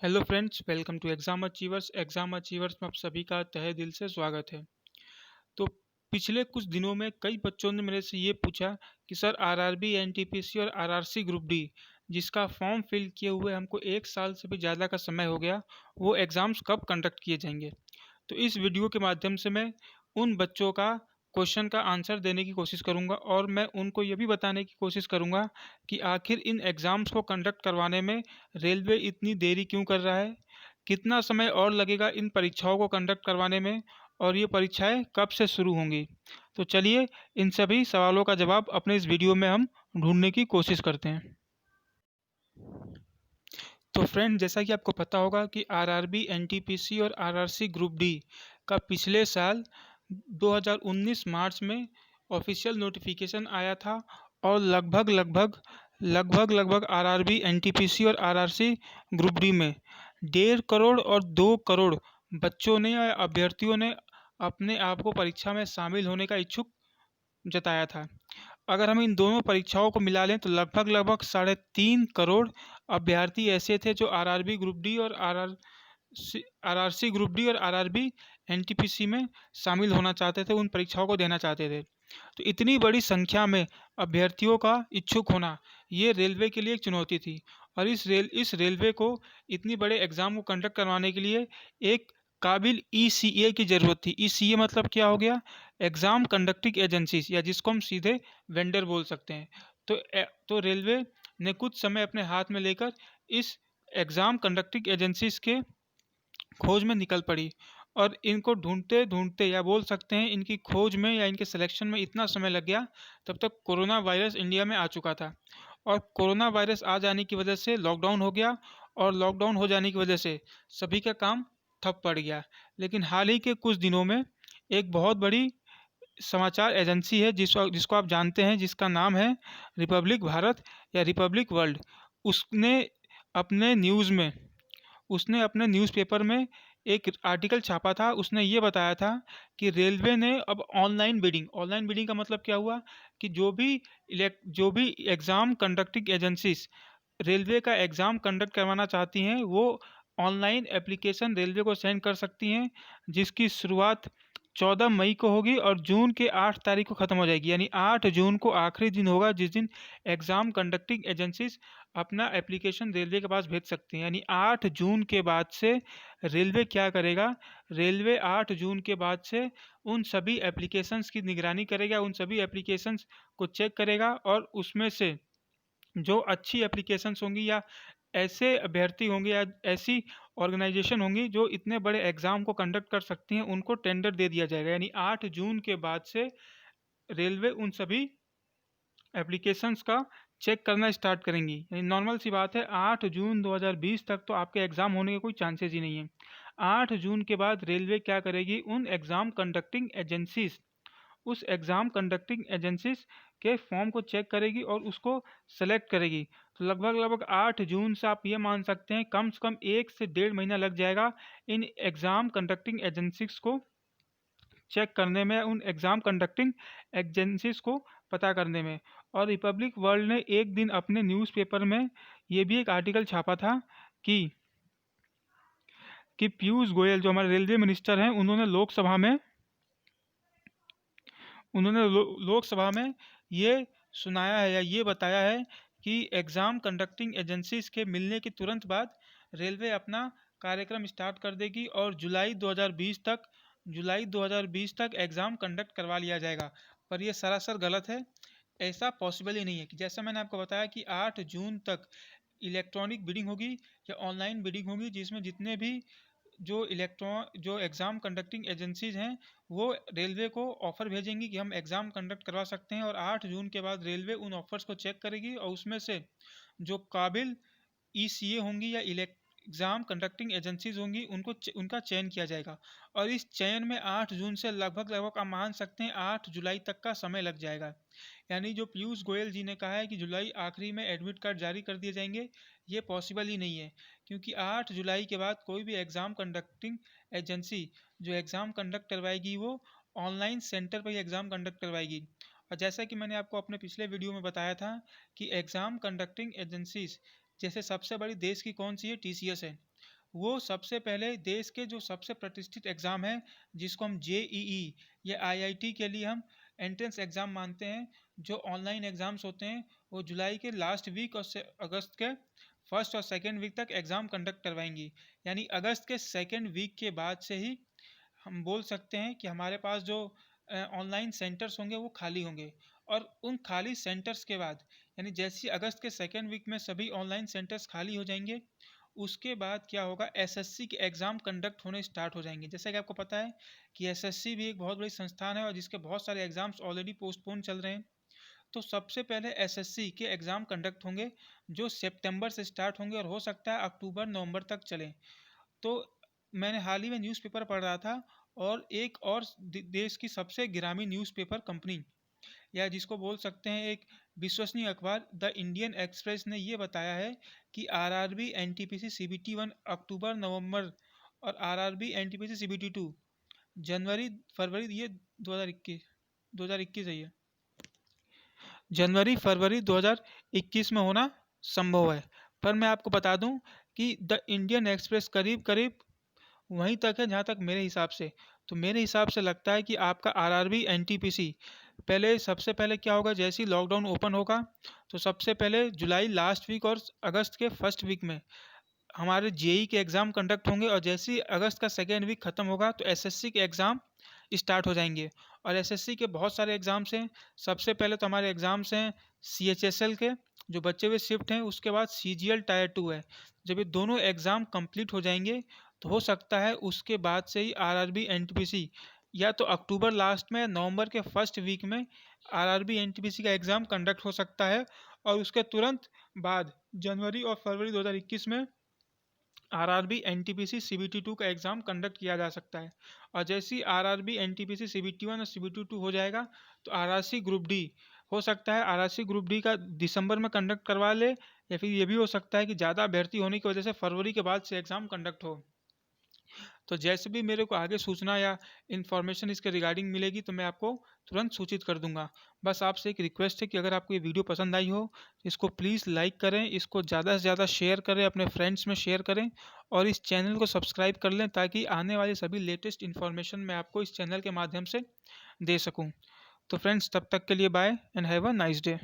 Hello friends, welcome to exam achievers. Exam achievers में आप सभी का तहे दिल से स्वागत है। तो पिछले कुछ दिनों में कई बच्चों ने मेरे से ये पूछा कि सर आरआरबी, एनटीपीसी और आरआरसी ग्रुप डी जिसका फॉर्म फिल किए हुए हमको 1 साल से भी ज़्यादा का समय हो गया, वो एग्ज़ाम्स कब कंडक्ट किए जाएंगे। तो इस वीडियो के माध्यम से मैं उन बच्चों का क्वेश्चन का आंसर देने की कोशिश करूंगा और मैं उनको ये भी बताने की कोशिश करूंगा कि आखिर इन एग्ज़ाम्स को कंडक्ट करवाने में रेलवे इतनी देरी क्यों कर रहा है, कितना समय और लगेगा इन परीक्षाओं को कंडक्ट करवाने में और ये परीक्षाएं कब से शुरू होंगी। तो चलिए इन सभी सवालों का जवाब अपने इस वीडियो में हम ढूंढने की कोशिश करते हैं। तो फ्रेंड, जैसा कि आपको पता होगा कि आरआरबी, एनटीपीसी और आरआरसी ग्रुप डी का पिछले साल 2019 मार्च में ऑफिशियल नोटिफिकेशन आया था और लगभग आरआरबी, एनटीपीसी और आरआरसी ग्रुप डी में 1.5 करोड़ और 2 करोड़ बच्चों ने या अभ्यर्थियों ने अपने आप को परीक्षा में शामिल होने का इच्छुक जताया था। अगर हम इन दोनों परीक्षाओं को मिला लें तो लगभग 3.5 करोड़ अभ्यर्थी ऐसे थे जो आरआरबी ग्रुप डी और आरआरसी ग्रुप डी और आरआरबी एनटीपीसी में शामिल होना चाहते थे, उन परीक्षाओं को देना चाहते थे। तो इतनी बड़ी संख्या में अभ्यर्थियों का इच्छुक होना ये रेलवे के लिए एक चुनौती थी और इस रेलवे को इतनी बड़े एग्ज़ाम को कंडक्ट करवाने के लिए एक काबिल ईसीए की ज़रूरत थी। ईसीए मतलब क्या हो गया? एग्ज़ाम कंडक्टिंग एजेंसीज, या जिसको हम सीधे वेंडर बोल सकते हैं। तो रेलवे ने कुछ समय अपने हाथ में लेकर इस एग्ज़ाम कंडक्टिंग एजेंसीज के खोज में निकल पड़ी और इनको ढूंढते ढूंढते, या बोल सकते हैं इनकी खोज में या इनके सिलेक्शन में इतना समय लग गया, तब तक कोरोना वायरस इंडिया में आ चुका था। और कोरोना वायरस आ जाने की वजह से लॉकडाउन हो गया और लॉकडाउन हो जाने की वजह से सभी का काम ठप पड़ गया। लेकिन हाल ही के कुछ दिनों में एक बहुत बड़ी समाचार एजेंसी है जिसको आप जानते हैं, जिसका नाम है रिपब्लिक भारत या रिपब्लिक वर्ल्ड। उसने अपने न्यूज़ में उसने अपने न्यूज़पेपर में एक आर्टिकल छापा था। उसने ये बताया था कि रेलवे ने अब ऑनलाइन बिडिंग का मतलब क्या हुआ कि जो भी एग्ज़ाम कंडक्टिंग एजेंसीज रेलवे का एग्ज़ाम कंडक्ट करवाना चाहती हैं, वो ऑनलाइन एप्लीकेशन रेलवे को सेंड कर सकती हैं, जिसकी शुरुआत 14 मई को होगी और जून के 8 तारीख को ख़त्म हो जाएगी। यानी 8 जून को आखिरी दिन होगा जिस दिन एग्ज़ाम कंडक्टिंग एजेंसीज अपना एप्लीकेशन रेलवे के पास भेज सकती हैं। यानी 8 जून के बाद से रेलवे क्या करेगा? रेलवे 8 जून के बाद से उन सभी एप्लीकेशंस की निगरानी करेगा, उन सभी एप्लीकेशंस को चेक करेगा और उसमें से जो अच्छी एप्लीकेशंस होंगी या ऐसे अभ्यर्थी होंगे या ऐसी ऑर्गेनाइजेशन होंगी जो इतने बड़े एग्ज़ाम को कंडक्ट कर सकती हैं, उनको टेंडर दे दिया जाएगा। यानी 8 जून के बाद से रेलवे उन सभी एप्लीकेशंस का चेक करना स्टार्ट करेंगी। यानी नॉर्मल सी बात है, 8 जून 2020 तक तो आपके एग्ज़ाम होने के कोई चांसेस ही नहीं है। 8 जून के बाद रेलवे क्या करेगी? उन एग्ज़ाम कंडक्टिंग एजेंसीज उस एग्ज़ाम कंडक्टिंग एजेंसीज के फॉर्म को चेक करेगी और उसको सेलेक्ट करेगी। तो लगभग 8 जून से आप ये मान सकते हैं कम से कम 1 से 1.5 महीना लग जाएगा इन एग्ज़ाम कंडक्टिंग एजेंसीज को चेक करने में, उन एग्ज़ाम कंडक्टिंग एजेंसीज को पता करने में। और रिपब्लिक वर्ल्ड ने एक दिन अपने न्यूज़पेपर में ये भी एक आर्टिकल छापा था कि पीयूष गोयल जो हमारे रेलवे मिनिस्टर हैं, लोकसभा में ये सुनाया है या ये बताया है कि एग्ज़ाम कंडक्टिंग एजेंसीज के मिलने के तुरंत बाद रेलवे अपना कार्यक्रम स्टार्ट कर देगी और जुलाई 2020 तक एग्ज़ाम कंडक्ट करवा लिया जाएगा। पर ये सरासर गलत है। ऐसा पॉसिबल ही नहीं है कि जैसा मैंने आपको बताया कि 8 जून तक इलेक्ट्रॉनिक बिडिंग होगी या ऑनलाइन बिडिंग होगी, जिसमें जितने भी जो एग्ज़ाम कंडक्टिंग एजेंसीज हैं वो रेलवे को ऑफ़र भेजेंगी कि हम एग्ज़ाम कंडक्ट करवा सकते हैं, और 8 जून के बाद रेलवे उन ऑफ़र्स को चेक करेगी और उसमें से जो काबिल ईसीए होंगी या एग्ज़ाम कंडक्टिंग एजेंसीज होंगी उनका चयन किया जाएगा। और इस चयन में 8 जून से लगभग आप मान सकते हैं 8 जुलाई तक का समय लग जाएगा। यानी जो पीयूष गोयल जी ने कहा है कि जुलाई आखिरी में एडमिट कार्ड जारी कर दिए जाएंगे, ये पॉसिबल ही नहीं है, क्योंकि 8 जुलाई के बाद कोई भी एग्ज़ाम कंडक्टिंग एजेंसी जो एग्ज़ाम कंडक्ट करवाएगी वो ऑनलाइन सेंटर पर ही एग्ज़ाम कंडक्ट करवाएगी। और जैसा कि मैंने आपको अपने पिछले वीडियो में बताया था कि एग्ज़ाम कंडक्टिंग एजेंसीज जैसे सबसे बड़ी देश की कौन सी है? टीसीएस है। वो सबसे पहले देश के जो सबसे प्रतिष्ठित एग्ज़ाम है, जिसको हम जेईई या आईआईटी के लिए हम एंट्रेंस एग्ज़ाम मानते हैं, जो ऑनलाइन एग्ज़ाम्स होते हैं, वो जुलाई के लास्ट वीक और अगस्त के फर्स्ट और सेकेंड वीक तक एग्ज़ाम कंडक्ट करवाएंगी। यानी अगस्त के सेकेंड वीक के बाद से ही हम बोल सकते हैं कि हमारे पास जो ऑनलाइन सेंटर्स होंगे वो खाली होंगे। और उन खाली सेंटर्स के बाद, यानी जैसे ही अगस्त के सेकेंड वीक में सभी ऑनलाइन सेंटर्स खाली हो जाएंगे, उसके बाद क्या होगा, एसएससी के एग्ज़ाम कंडक्ट होने स्टार्ट हो जाएंगे। जैसा कि आपको पता है कि एसएससी भी एक बहुत बड़ी संस्थान है और जिसके बहुत सारे एग्ज़ाम्स ऑलरेडी पोस्टपोन चल रहे हैं। तो सबसे पहले एसएससी के एग्ज़ाम कंडक्ट होंगे, जो सितंबर से स्टार्ट होंगे और हो सकता है अक्टूबर नवंबर तक चलें। तो मैंने हाल ही में न्यूज़पेपर पढ़ रहा था, और एक और देश की सबसे गिरामी न्यूज़पेपर कंपनी, या जिसको बोल सकते हैं एक विश्वसनीय अखबार, द इंडियन एक्सप्रेस ने ये बताया है कि आरआरबी एनटीपीसी सीबीटी 1 अक्टूबर नवंबर और आरआरबी एनटीपीसी सीबीटी 2 जनवरी फरवरी, ये 2021 है, ये जनवरी फरवरी 2021 में होना संभव है। पर मैं आपको बता दूं कि द इंडियन एक्सप्रेस करीब करीब वहीं तक है जहाँ तक मेरे हिसाब से। तो मेरे हिसाब से लगता है कि आपका आरआरबी एनटीपीसी पहले, सबसे पहले क्या होगा, जैसे ही लॉकडाउन ओपन होगा तो सबसे पहले जुलाई लास्ट वीक और अगस्त के फर्स्ट वीक में हमारे जेई के एग्ज़ाम कंडक्ट होंगे, और जैसे ही अगस्त का सेकेंड वीक ख़त्म होगा तो एसएससी के एग्ज़ाम स्टार्ट हो जाएंगे। और एसएससी के बहुत सारे एग्ज़ाम्स हैं। सबसे पहले तो हमारे एग्ज़ाम्स हैं सीएचएसएल के, जो बचे हुए शिफ्ट हैं, उसके बाद सीजीएल टायर 2 है। जब ये दोनों एग्ज़ाम कंप्लीट हो जाएंगे तो हो सकता है उसके बाद से ही आरआरबी एनटीपीसी या तो अक्टूबर लास्ट में, नवंबर के फर्स्ट वीक में आरआरबी एनटीपीसी का एग्ज़ाम कंडक्ट हो सकता है। और उसके तुरंत बाद जनवरी और फरवरी 2021 में आरआरबी एनटीपीसी सीबीटी 2 का एग्ज़ाम कंडक्ट किया जा सकता है। और जैसे ही आरआरबी एनटीपीसी सीबीटी 1 और सीबीटी 2 हो जाएगा तो आरआरसी ग्रुप डी हो सकता है, आरआरसी ग्रुप डी का दिसंबर में कंडक्ट करवा ले, या फिर ये भी हो सकता है कि ज़्यादा अभ्यर्थी होने की वजह से फरवरी के बाद से एग्ज़ाम कंडक्ट हो। तो जैसे भी मेरे को आगे सूचना या इन्फॉर्मेशन इसके रिगार्डिंग मिलेगी तो मैं आपको तुरंत सूचित कर दूंगा। बस आपसे एक रिक्वेस्ट है कि अगर आपको ये वीडियो पसंद आई हो, इसको प्लीज़ लाइक करें, इसको ज़्यादा से ज़्यादा शेयर करें, अपने फ्रेंड्स में शेयर करें, और इस चैनल को सब्सक्राइब कर लें ताकि आने वाली सभी लेटेस्ट इन्फॉर्मेशन मैं आपको इस चैनल के माध्यम से दे सकूँ। तो फ्रेंड्स, तब तक के लिए bye and have a nice day.